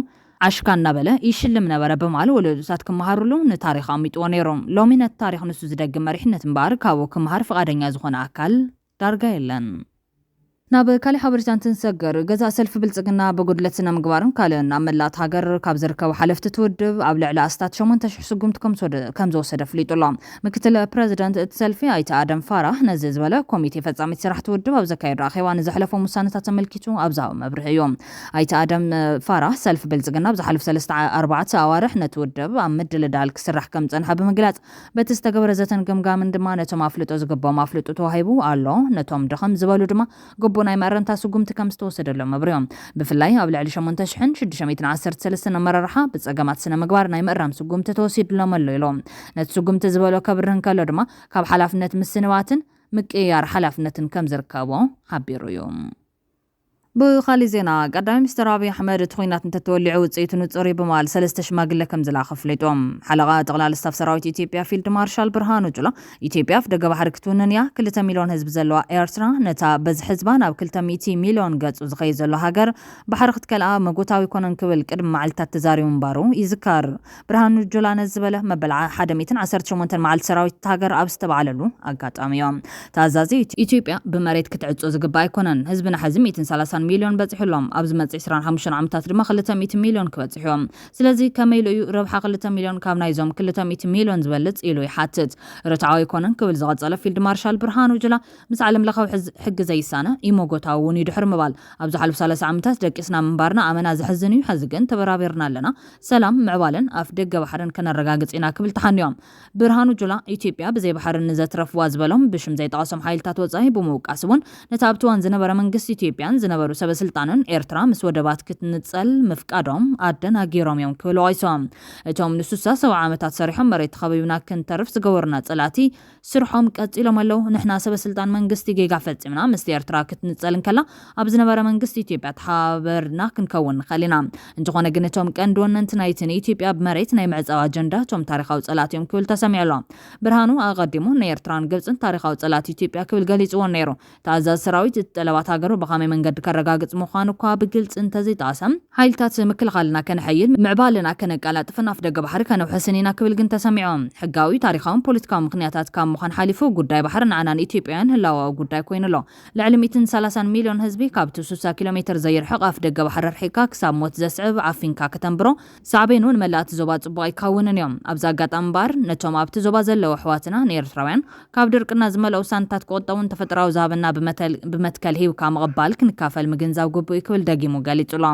ዓሽካ እናበለ ይሽልም ነበረ በማለ ወለዶታት ክመሃሩሉ ንታሪኽ ኣሚጥዎ ነይሮም ሎሚ ነቲ ታሪኽ ንሱ ዝደግም መሪሕነት እምበር ካብኡ ክመሃር ፈቃደኛ ዝኾነ ኣካል ዳርጋ የለን ናብ ካሊ ሓበሬታን ትንሰገር ገዛ ሰልፊ ብልጽግና በጉድለት ስነ ምግባርን ካልእን ኣብ መላእት ሃገር ካብ ዝርከቡ ሓለፍቲ ትውድብ ኣብ ልዕሊ ኣስታት 8,000 ስጉምቲ ከም ዝወሰደ ፍሊጡሎ ምክትል ፕረዚደንት እቲ ሰልፊ ኣይተ ኣደም ፋራህ ነዚ ዝበለ ኮሚቴ ፈጻሚት ስራሕ ትውድብ ኣብ ዘካየድ ኣኼባ ንዝሕለፎም ውሳነታት ተመልኪቱ ኣብዛው መብርህ እዩ ኣይተ ኣደም ፋራህ ሰልፊ ብልጽግና ብዝሓለፉ 3-4 ኣዋርሕ ነቲ ውድብ ኣብ ምድልዳል ክስራሕ ከም ፀንሐ ብምግላጽ በቲ ዝተገበረ ዘተን ገምጋምን ድማ ነቶም ኣፍልጦ ዝግባኦም ኣፍልጦ ተዋሂቡ ኣሎ ነቶም ድኸም ዝበሉ ድማ ናይ መረንታ ስጉምቲ ከም ዝተወሰደሎም መብርዮም ብፍላይ ኣብ ልዕሊ 8,613 መራርሓ ብጸገማት ስነ ምግባር ናይ ምእራም ስጉምቲ ተወሲድሎም ኣሎ ኢሎም ነቲ ስጉምቲ ዝበሎ ከብርህን ከሎ ድማ ካብ ሓላፍነት ምስንባትን ምቅያር ሓላፍነትን ከም ዝርከቦ ሓቢሩ እዩ ብኻሊ ዜና ቀዳማይ ሚኒስትር ኣብይ ኣሕመድ እቲ ኩናት እንተተወሊዑ ውፅኢቱ ንጹር ብምባል 3 ሽማግለ ከም ዝላኸ ፍሊጦም ሓለቓ ጠቕላላ ስታፍ ሰራዊት ኢትዮጵያ ፊልድ ማርሻል ብርሃኑ ጁላ ኢትዮጵያ ኣብ ደገ ባሕሪ ክትውንን እያ 2 ሚልዮን ህዝቢ ዘለዋ ኤርትራ ነታ በዝሒ ህዝባ ናብ 200 ሚልዮን ገጹ ዝኸይድ ዘሎ ሃገር ባሕሪ ክትከልኣ መጎታዊ ኮነን ክብል ቅድሚ መዓልትታት ተዛሪቡ እምባሩ ይዝካር ብርሃኑ ጁላ ነዚ ዝበለ መበል 118 መዓልቲ ሰራዊት ሃገር ኣብ ዝተባዕለሉ ኣጋጣሚ እዮም ታዛዚ ኢትዮጵያ ብመሬት ክትዕጾ ዝግባ ኣይኮነን ህዝብና ሕዚ 130 ሚልዮን በጽሕሎም ኣብ ዝመጽእ 25 ዓመታት ድማ 200 ሚልዮን ክበጽሕዮም ስለዚ ከመይ ኢሉ ረብሓ 2 ሚልዮን ካብ ናይዞም 200 ሚልዮን ዝበልጽ ኢሉ ይሓትት ርትዓዊ ኮነን ክብል ዝቐጸለ ፊልድ ማርሻል ብርሃኑ ጁላ ምስ ዓለም ለኻዊ ሕጊ ዘይሳነ ይሞጎታዊ እውን ይድሕር ምባል ኣብ ዝሓለፉ 30 ዓመታት ደቂስና ምንባርና ኣመና ዝሕዝን እዩ ሕዚ ግን ተበራቢርና ኣለና ሰላም ምዕባልን ኣፍ ደገ ባሕርን ከነረጋግጽ ኢና ክብል ተሓንዮም ብርሃኑ ጁላ ኢትዮጵያ ብዘይ ባሕርን ዘትረፍዋ ዝበሎም ብሽም ዘይጠቐሶም ሓይልታት ወጻኢ ብምውቃስ እውን ነታ ኣብቲ እዋን ዝነበረ መንግስቲ ኢትዮጵያን ዝነበሩ ሰበስልጣንን ኤርትራ ምስ ወደባት ክትንጸል ምፍቃዶም ኣደናጊሮም እዮም ክብሉ ቀይሶም እቶም ንሱሳ 70 ዓመታት ሰሪሖም መሬት ተኸቢብና ክንተርፍ ዝገበሩና ጸላቲ ስርሖም ቀጺሎም ኣለዉ ንሕና ሰበስልጣን መንግስቲ ጌጋ ፈጺምና ምስ ኤርትራ ክትንጸል እንከላ ኣብ ዝነበረ መንግስቲ ኢትዮጵያ ተሓበርና ክንከውን ንኸሊና እንተኾነ ግን እቶም ቀንዲ ወነንቲ ናይቲ ንኢትዮጵያ ብመሬት ናይ ምዕጻብ ኣጀንዳ እቶም ታሪኻዊ ጸላቲ እዮም ክብል ተሰሚዑ ኣሎ ብርሃኑ ኣቐዲሙ ንኤርትራን ግብፅን ታሪኻዊ ጸላቲ ኢትዮጵያ ክብል ገሊጽዎ ነይሩ ተኣዛዚ ሰራዊት እቲ ጠለባት ሃገሩ ብኸመይ መንገዲ ከረጋግጽ ምዃኑ እኳ ብግልጽ እንተዘይጠቐሰም ሓይልታት ምክልኻልና ከነሐይል ምዕባልና ከነቃላጥፍን ኣፍ ደገ ባሕሪ ከነውሕስን ኢና ክብል ግን ተሰሚዖም ሕጋዊ ታሪኻውን ፖለቲካዊ ምክንያታት ካብ ምዃን ሓሊፉ ጉዳይ ባሕሪ ንዓናን ኢትዮጵያውያን ህላዋዊ ጉዳይ ኮይኑ ኣሎ ልዕሊ 130 ሚልዮን ህዝቢ ካብቲ 60 ኪሎ ሜትር ዘይርሕቕ ኣፍ ደገ ባሕሪ ርሒካ ክሳብ ሞት ዘስዕብ ዓፊንካ ከተንብሮ ሳዕቤን እውን መላእቲ ዞባ ጽቡቕ ኣይካውንን እዮም ኣብዚ ኣጋጣሚ እምበር ነቶም ኣብቲ ዞባ ዘለዉ ኣሕዋትና ንኤርትራውያን ካብ ድርቅና ዝመልኦ ውሳነታት ክቁጠቡን ተፈጥራዊ ዛሃብና ብመትከል ሂብካ ምቕባል ክንካፈል ምግንዛብ ግቡእ ክብል ደጊሙ ገሊጹሎ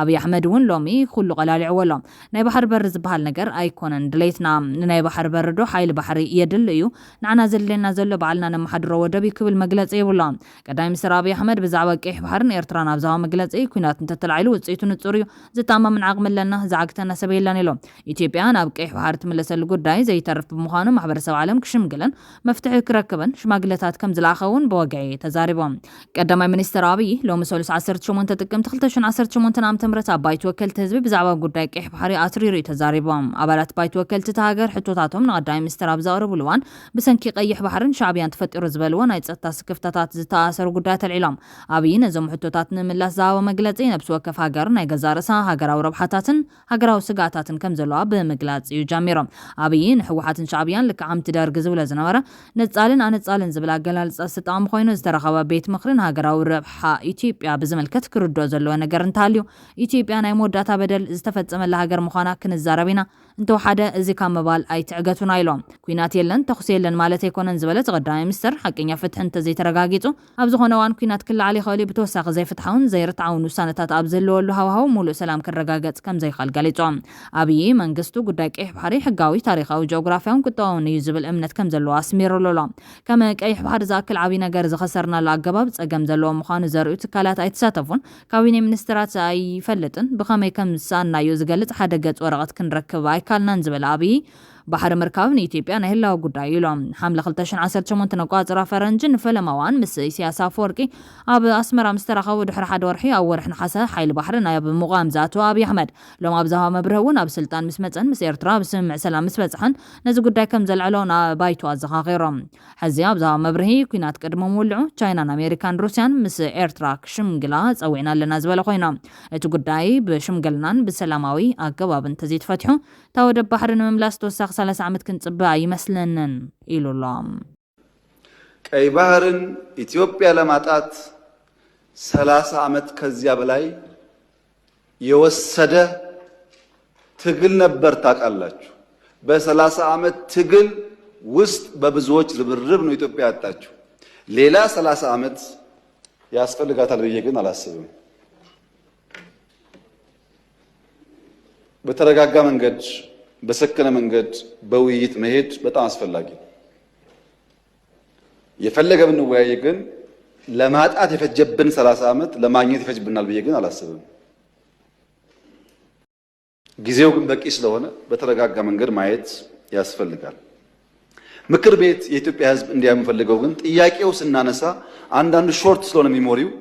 ኣብይ ኣሕመድ እውን ሎሚ ኩሉ ቀላሊዕዎ ኣሎ ናይ ባሕሪ በሪ ዝበሃል ነገር ኣይኮነን ድሌትና ንናይ ባሕሪ በሪ ዶ ሓይሊ ባሕሪ የድሊ እዩ ንዓና ዘድልየና ዘሎ ባዕልና ነመሓድሮ ወደብ ክብል መግለፂ ይብሎ ቀዳማይ ሚኒስትር ኣብይ ኣሕመድ ብዛዕባ ቀይሕ ባሕርን ኤርትራን ኣብ ዛባ መግለፂ ኩናት እንተተላዒሉ ውፅኢቱ ንጹር እዩ ዝተኣማምን ዓቕሚ ኣለና ዝዓግተና ሰብ የለን ኢሎም ኢትዮጵያ ናብ ቀይሕ ባሕሪ ትምለሰሉ ጉዳይ ዘይተርፍ ብምዃኑ ማሕበረሰብ ዓለም ክሽምግለን መፍትሒ ክረክበን ሽማግለታት ከም ዝለኣኸውን ብወግዒ ተዛሪቦም ቀዳማይ ሚኒስትር ኣብይ ሎሚ ሰሉስ 18 ጥቅምት 2018 ዓ.ም ባይት ወከልቲ ህዝቢ ብዛዕባ ጉዳይ ቀይሕ ባሕሪ ኣትሪሩ ተዛሪቦም ኣባላት ባይት ወከልቲ ሃገር ሕቶታቶም ንቀዳማይ ሚኒስትር ኣብ ዘቕረብሉ እዋን ብሰንኪ ቀይሕ ባሕርን ሻዕብያን ተፈጢሩ ዝበልዎ ናይ ጸጥታ ስክፍታታት ዝተኣሰሩ ጉዳያት ኣልዒሎም ኣብይ ነዞም ሕቶታት ንምምላስ ዝሃቦ መግለጺ ነብሲ ወከፍ ሃገር ናይ ገዛ ርእሳ ሃገራዊ ረብሓታትን ሃገራዊ ስጋታትን ከም ዘለዋ ብምግላጽ እዩ ጀሚሮም ኣብይ ንሕወሓትን ሻዕብያን ልክዓም ትደርግ ዝብለ ዝነበረ ነጻልን ኣነጻልን ዝብል ኣገላልጻ ዝተጠቐሙ ኮይኑ ዝተረኸበ ቤት ምኽርን ሃገራዊ ረብሓ ኢትዮጵያ ብዝመልከት ክርድኦ ዘለዎ ነገር እንታልዩ ኢትዮጵያ ናይ መወዳእታ በደል ዝተፈጸመላ ሃገር ምዃና ክንዛረቢና እንተወሓደ እዚ ካብ ምባል ኣይትዕገቱና ኢሎም ኩናት የለን ተኹስ የለን ማለት ኣይኮነን ዝበለት ቀዳማይ ሚኒስትር ሓቀኛ ፍትሕን ተዘይተረጋጊጹ ኣብ ዝኾነ እዋን ኩናት ክለዓል ይኽእል ብተወሳኺ ዘይፍትሓውን ዘይርትዓውን ውሳነታት ኣብ ዘለወሉ ሃዋሃው ሙሉእ ሰላም ክረጋገጽ ከም ዘይኽእል ገሊጾም ኣብይ መንግስቱ ጉዳይ ቀይሕ ባሕሪ ሕጋዊ ታሪኻዊ ጂኦግራፊያውን ቁጠባውን እዩ ዝብል እምነት ከም ዘለዎ ኣስሚሩሉ ኣሎ ከም ቀይሕ ባሕሪ ዝኣክል ዓብይ ነገር ዝኸሰርናሉ ኣገባብ ጸገም ዘለዎ ምዃኑ ዘርእዩ ትካላት ኣይተሳተፉን ካቢነ ሚኒስትራት ኣይፈልጥን ብኸመይ ከም ዝሰኣናዮ ዝገልጽ ሓደ ገጽ ወረቐት ክንረክብ ኣይካልናን ዝብል ኣብይ ባሕሪ ምርካብ ንኢትዮጵያ ናይ ህላዊ ጉዳይ ኢሎም ሓምለ 2018 ነቋፅራ ፈረንጂ ንፈለማዋን ምስ ኢሳያስ አፈወርቂ ኣብ ኣስመራ ምስ ተራኸቡ ድሕሪ ሓደ ወርሒ ኣብ ወርሒ ነሓሰ ሓይሊ ባሕሪ ናብ ምቋም ዝኣተወ ኣብይ ኣሕመድ ሎም ኣብ ዛሃ መብርህ እውን ኣብ ስልጣን ምስ መፀን ምስ ኤርትራ ብስምምዕ ሰላም ምስ በፅሐን ነዚ ጉዳይ ከም ዘልዕሎ ባይቱ ኣዘኻኺሮም ሕዚ ኣብ ዛሃ መብርሂ ኩናት ቅድሞ ምውልዑ ቻይናን ኣሜሪካን ሩስያን ምስ ኤርትራ ክሽምግላ ፀዊዕና ኣለና ዝበለ ኮይኖም እቲ ጉዳይ ብሽምግልናን ብሰላማዊ ኣገባብን ተዘይተፈትሑ ታወደብ ባሕሪ ንምምላስ ተወሳኺ 30 ዓመት ክንጽባ ይመስለንን ኢሉሎም ቀይ ባህርን ኢትዮጵያ ለማጣት 30 ዓመት ከዚያ በላይ የወሰደ ትግል ነበር ታውቃላችሁ በ30 ዓመት ትግል ውስጥ በብዙዎች ርብርብ ነው ኢትዮጵያ ያጣችው ሌላ 30 ዓመት ያስፈልጋታል ብዬ ግን አላስብም በተረጋጋ መንገድ በሰከነ መንገድ በውይይት መሄድ በጣም አስፈላጊ የፈለገ ብንወያይ ግን ለማጣት የፈጀብን 30 ዓመት ለማግኘት ይፈጅብናል ብዬ ግን አላስብም ጊዜው ግን በቂ ስለሆነ በተረጋጋ መንገድ ማየት ያስፈልጋል ምክር ቤት የኢትዮጵያ ሕዝብ እንዲያም ፈልገው ግን ጥያቄው ስናነሳ አንዳንድ ሾርት ስለሆነ ሚሞሪው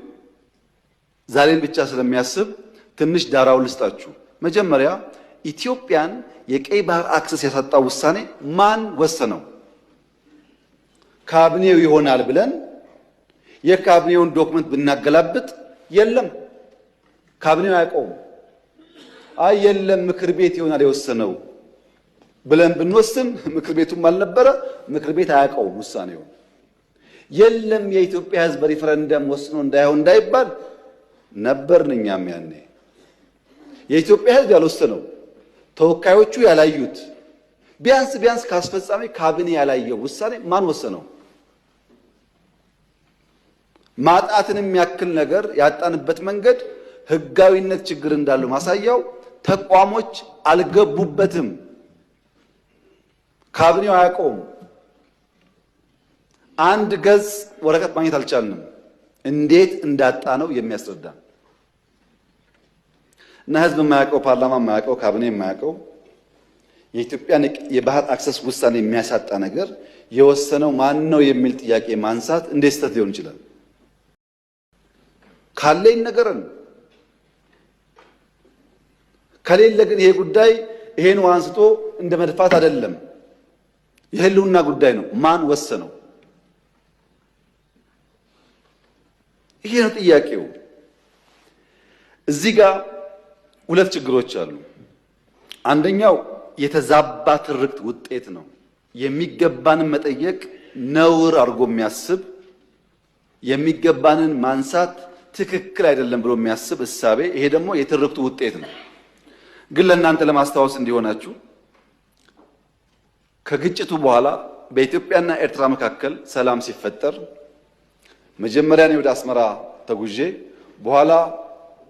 ዛሬን ብቻ ስለሚያስብ ትንሽ ዳራው ልስጣችሁ መጀመሪያ ኢትዮጵያን የቀይ ባህር አክሰስ ያሳጣው ውሳኔ ማን ወሰነው ካቢኔው ይሆናል ብለን የካቢኔውን ዶክመንት ብናገላብጥ የለም ካቢኔው ያቆም አይ የለም ምክር ቤት ይሆናል የወሰነው ብለን ብንወስን ምክር ቤቱም አልነበረ ምክር ቤት አያውቀውም ውሳኔው የለም የኢትዮጵያ ሕዝብ ሪፈረንደም ወስኖ እንዳይባል ነበርን እኛም ያኔ የኢትዮጵያ ሕዝብ ያልወሰነው ተወካዮቹ ያላዩት ቢያንስ ካስፈጻሚ ካቢኔ ያላየው ውሳኔ ማን ወሰነው ማጣትንም ያክል ነገር ያጣንበት መንገድ ህጋዊነት ችግር እንዳለው ማሳያው ተቋሞች አልገቡበትም ካቢኔው አያውቀውም አንድ ገጽ ወረቀት ማግኘት አልቻልንም እንዴት እንዳጣ ነው የሚያስረዳ እና ህዝብ የማያውቀው ፓርላማ የማያውቀው ካቢኔ የማያውቀው የኢትዮጵያን የባህር አክሰስ ውሳኔ የሚያሳጣ ነገር የወሰነው ማን ነው የሚል ጥያቄ ማንሳት እንዴት ስተት ሊሆን ይችላል ካለኝ ነገርን ከሌለ ግን ይሄ ጉዳይ ይሄን ዋንስቶ እንደ መድፋት አይደለም የህልውና ጉዳይ ነው ማን ወሰነው ይሄ ነው ጥያቄው እዚህ ጋር ሁለት ችግሮች አሉ አንደኛው የተዛባ ትርክት ውጤት ነው የሚገባንን መጠየቅ ነውር አድርጎ የሚያስብ የሚገባንን ማንሳት ትክክል አይደለም ብሎ የሚያስብ እሳቤ ይሄ ደግሞ የትርክቱ ውጤት ነው ግን ለእናንተ ለማስታወስ እንዲሆናችሁ ከግጭቱ በኋላ በኢትዮጵያና ኤርትራ መካከል ሰላም ሲፈጠር መጀመሪያ ነው ወደ አስመራ ተጉዤ በኋላ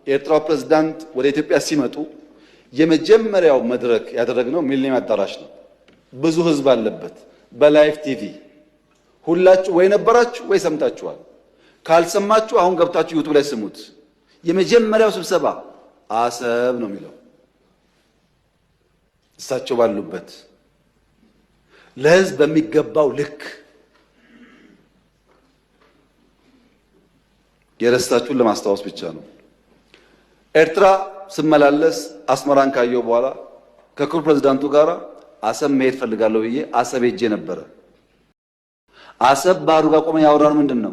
የኤርትራው ፕሬዝዳንት ወደ ኢትዮጵያ ሲመጡ የመጀመሪያው መድረክ ያደረግነው ሚሊኒየም አዳራሽ ነው ብዙ ህዝብ አለበት በላይቭ ቲቪ ሁላችሁ ወይ ነበራችሁ ወይ ሰምታችኋል ካልሰማችሁ አሁን ገብታችሁ ዩቲዩብ ላይ ስሙት የመጀመሪያው ስብሰባ አሰብ ነው የሚለው እሳቸው ባሉበት ለህዝብ በሚገባው ልክ የረሳችሁን ለማስታወስ ብቻ ነው። ኤርትራ ስመላለስ አስመራን ካየው በኋላ ከክቡር ፕሬዝዳንቱ ጋር አሰብ መሄድ ፈልጋለሁ ብዬ አሰብ ሄጄ ነበረ። አሰብ ባህሩ ጋር ቆመን ያወራነው ምንድን ነው?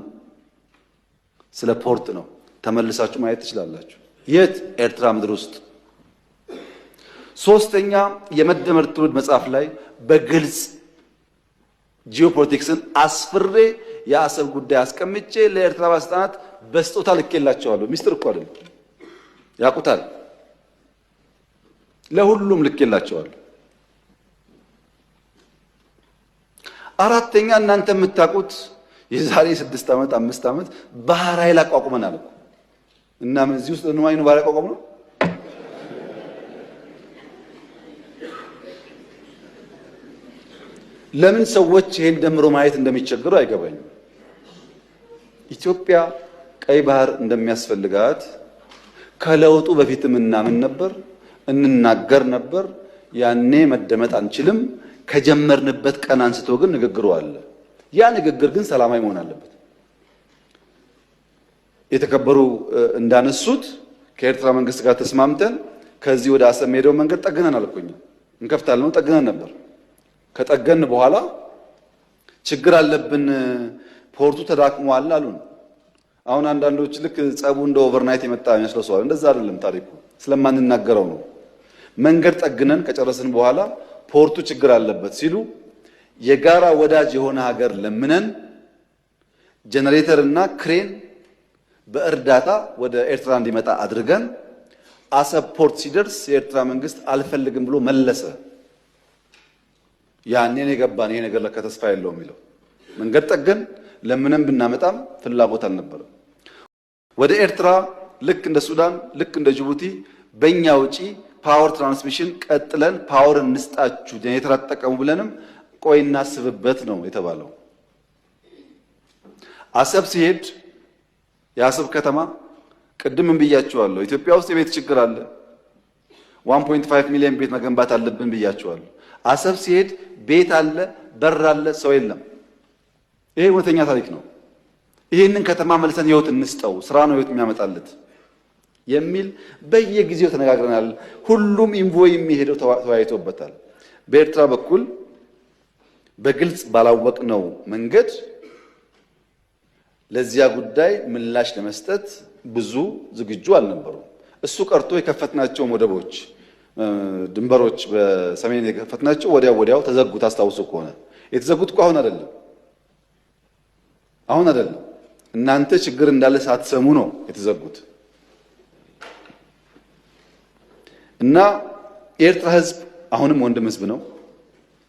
ስለ ፖርት ነው። ተመልሳችሁ ማየት ትችላላችሁ። የት? ኤርትራ ምድር ውስጥ። ሶስተኛ የመደመር ትውልድ መጽሐፍ ላይ በግልጽ ጂኦፖለቲክስን አስፍሬ የአሰብ ጉዳይ አስቀምጬ ለኤርትራ ባለስልጣናት በስጦታ ልኬላቸዋለሁ። ሚስጥር እኮ አይደለም፣ ያውቁታል። ለሁሉም ልኬላቸዋለሁ። አራተኛ እናንተ የምታውቁት የዛሬ 6 ዓመት 5 ዓመት ባህር ኃይል አቋቁመናል እኮ እና እዚህ ውስጥ ነው ማይኑ ባህር አቋቁመን ነው። ለምን ሰዎች ይሄን ደምሮ ማየት እንደሚቸገሩ አይገባኝም። ኢትዮጵያ ቀይ ባህር እንደሚያስፈልጋት ከለውጡ በፊትም እናምን ነበር፣ እንናገር ነበር። ያኔ መደመጥ አንችልም። ከጀመርንበት ቀን አንስቶ ግን ንግግሩ አለ። ያ ንግግር ግን ሰላማዊ መሆን አለበት። የተከበሩ እንዳነሱት ከኤርትራ መንግስት ጋር ተስማምተን ከዚህ ወደ አሰብ ሄደው መንገድ ጠግነናል እኮ እኛ እንከፍታለን ነው ጠግነን ነበር። ከጠገን በኋላ ችግር አለብን፣ ፖርቱ ተዳክሟል አሉን። አሁን አንዳንዶች ልክ ጸቡ እንደ ኦቨርናይት የመጣ የሚመስለው ሰው እንደዛ አይደለም። ታሪኩ ስለማንናገረው ነው። መንገድ ጠግነን ከጨረስን በኋላ ፖርቱ ችግር አለበት ሲሉ የጋራ ወዳጅ የሆነ ሀገር ለምነን ጄኔሬተር እና ክሬን በእርዳታ ወደ ኤርትራ እንዲመጣ አድርገን አሰብ ፖርት ሲደርስ የኤርትራ መንግስት አልፈልግም ብሎ መለሰ። ያኔን የገባን ይሄ ነገር ለካ ተስፋ የለውም የሚለው መንገድ ጠገን ለምንም ብናመጣም ፍላጎት አልነበረም። ወደ ኤርትራ ልክ እንደ ሱዳን ልክ እንደ ጅቡቲ በእኛ ውጪ ፓወር ትራንስሚሽን ቀጥለን ፓወር እንስጣችሁ ጄኔሬተር አትጠቀሙ ብለንም ቆይ እናስብበት ነው የተባለው። አሰብ ሲሄድ የአሰብ ከተማ ቅድም ብያችኋለሁ፣ ኢትዮጵያ ውስጥ የቤት ችግር አለ። 1.5 ሚሊዮን ቤት መገንባት አለብን ብያችኋለሁ። አሰብ ሲሄድ ቤት አለ፣ በር አለ፣ ሰው የለም። ይሄ እውነተኛ ታሪክ ነው። ይሄንን ከተማ መልሰን ህይወት እንስጠው፣ ስራ ነው ህይወት የሚያመጣለት የሚል በየጊዜው ተነጋግረናል። ሁሉም ኢንቮይ የሚሄደው ተወያይቶበታል። በኤርትራ በኩል በግልጽ ባላወቅነው መንገድ ለዚያ ጉዳይ ምላሽ ለመስጠት ብዙ ዝግጁ አልነበሩም። እሱ ቀርቶ የከፈትናቸው ወደቦች፣ ድንበሮች በሰሜን የከፈትናቸው ወዲያው ተዘጉ። ታስታውሱ ከሆነ የተዘጉት እኮ አሁን አይደለም። እናንተ ችግር እንዳለ ሳትሰሙ ነው የተዘጉት። እና የኤርትራ ህዝብ አሁንም ወንድም ህዝብ ነው፣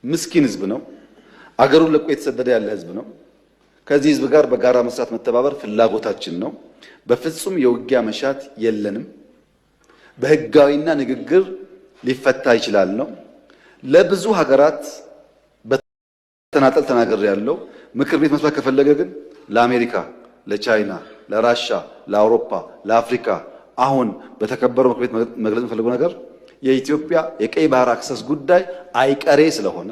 ምስኪን ህዝብ ነው፣ አገሩን ለቆ የተሰደደ ያለ ህዝብ ነው። ከዚህ ህዝብ ጋር በጋራ መስራት መተባበር ፍላጎታችን ነው። በፍጹም የውጊያ መሻት የለንም። በህጋዊና ንግግር ሊፈታ ይችላል ነው። ለብዙ ሀገራት በተናጠል ተናገር ያለው ምክር ቤት መስራት ከፈለገ ግን ለአሜሪካ፣ ለቻይና፣ ለራሻ፣ ለአውሮፓ፣ ለአፍሪካ አሁን በተከበረው ምክር ቤት መግለጽ የፈለገው ነገር የኢትዮጵያ የቀይ ባህር አክሰስ ጉዳይ አይቀሬ ስለሆነ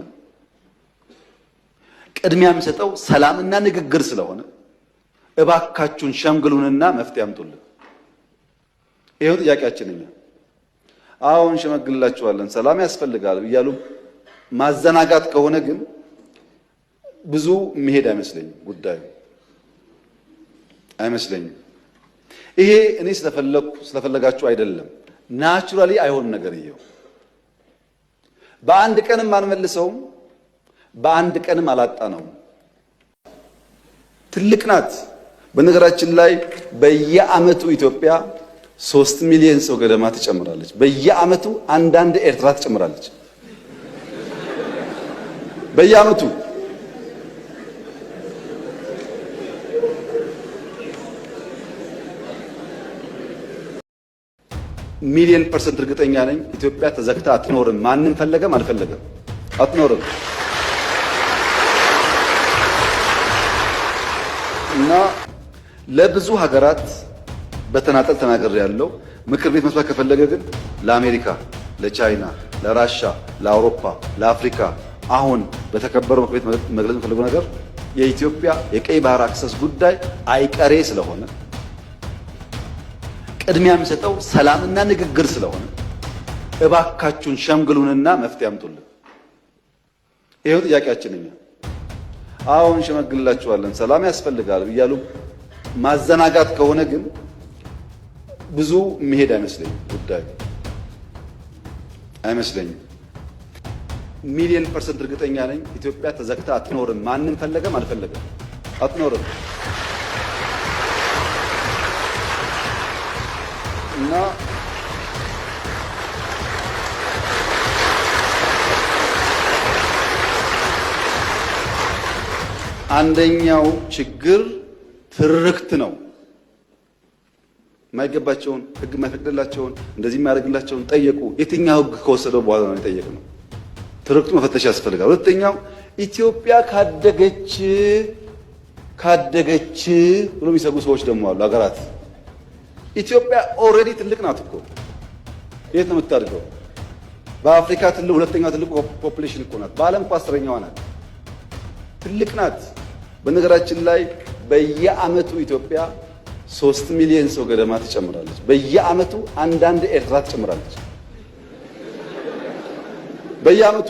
ቅድሚያ የሚሰጠው ሰላምና ንግግር ስለሆነ እባካችሁን ሸምግሉንና መፍትሄ አምጡልን። ይሄው ጥያቄያችን እኛ አሁን ሸመግልላችኋለን ሰላም ያስፈልጋል እያሉ ማዘናጋት ከሆነ ግን ብዙ መሄድ አይመስለኝም፣ ጉዳዩ አይመስለኝም። ይሄ እኔ ስለፈለጋችሁ አይደለም፣ ናቹራሊ አይሆን ነገር ይሄው በአንድ ቀንም አንመልሰውም፣ በአንድ ቀንም አላጣነውም። ትልቅ ናት። በነገራችን ላይ በየአመቱ ኢትዮጵያ 3 ሚሊዮን ሰው ገደማ ትጨምራለች። በየአመቱ አንዳንድ ኤርትራ ትጨምራለች። በየአመቱ ሚሊዮን ፐርሰንት እርግጠኛ ነኝ ኢትዮጵያ ተዘግታ አትኖርም። ማንም ፈለገም አልፈለገም አትኖርም። እና ለብዙ ሀገራት በተናጠል ተናገር ያለው ምክር ቤት መስራት ከፈለገ ግን ለአሜሪካ፣ ለቻይና፣ ለራሻ፣ ለአውሮፓ፣ ለአፍሪካ አሁን በተከበረው ምክር ቤት መግለጽ የፈለገው ነገር የኢትዮጵያ የቀይ ባህር አክሰስ ጉዳይ አይቀሬ ስለሆነ ቅድሚያ የሚሰጠው ሰላምና ንግግር ስለሆነ እባካችሁን ሸምግሉንና መፍትሄ አምጡልን። ይሄው ጥያቄያችን እኛ አሁን ሸመግልላችኋለን ሰላም ያስፈልጋል እያሉ ማዘናጋት ከሆነ ግን ብዙ መሄድ አይመስለኝም። ጉዳዩ አይመስለኝም። ሚሊዮን % እርግጠኛ ነኝ ኢትዮጵያ ተዘግታ አትኖርም። ማንም ፈለገም አልፈለገም አትኖርም። እና አንደኛው ችግር ትርክት ነው። የማይገባቸውን ሕግ የማይፈቅድላቸውን እንደዚህ የማያደርግላቸውን ጠየቁ። የትኛው ሕግ ከወሰደው በኋላ ነው የጠየቅነው? ትርክቱ መፈተሽ ያስፈልጋል። ሁለተኛው ኢትዮጵያ ካደገች ብሎ የሚሰጉ ሰዎች ደግሞ አሉ። ሀገራት ኢትዮጵያ ኦልሬዲ ትልቅ ናት እኮ። የት ነው የምታድገው? በአፍሪካ ሁለተኛው ትልቁ ፖፑሌሽን እኮ ናት። በዓለም እኮ 10ኛዋ ናት። ትልቅ ናት። በነገራችን ላይ በየዓመቱ ኢትዮጵያ 3 ሚሊዮን ሰው ገደማ ትጨምራለች። በየዓመቱ አንዳንድ ኤርትራ ትጨምራለች። በየዓመቱ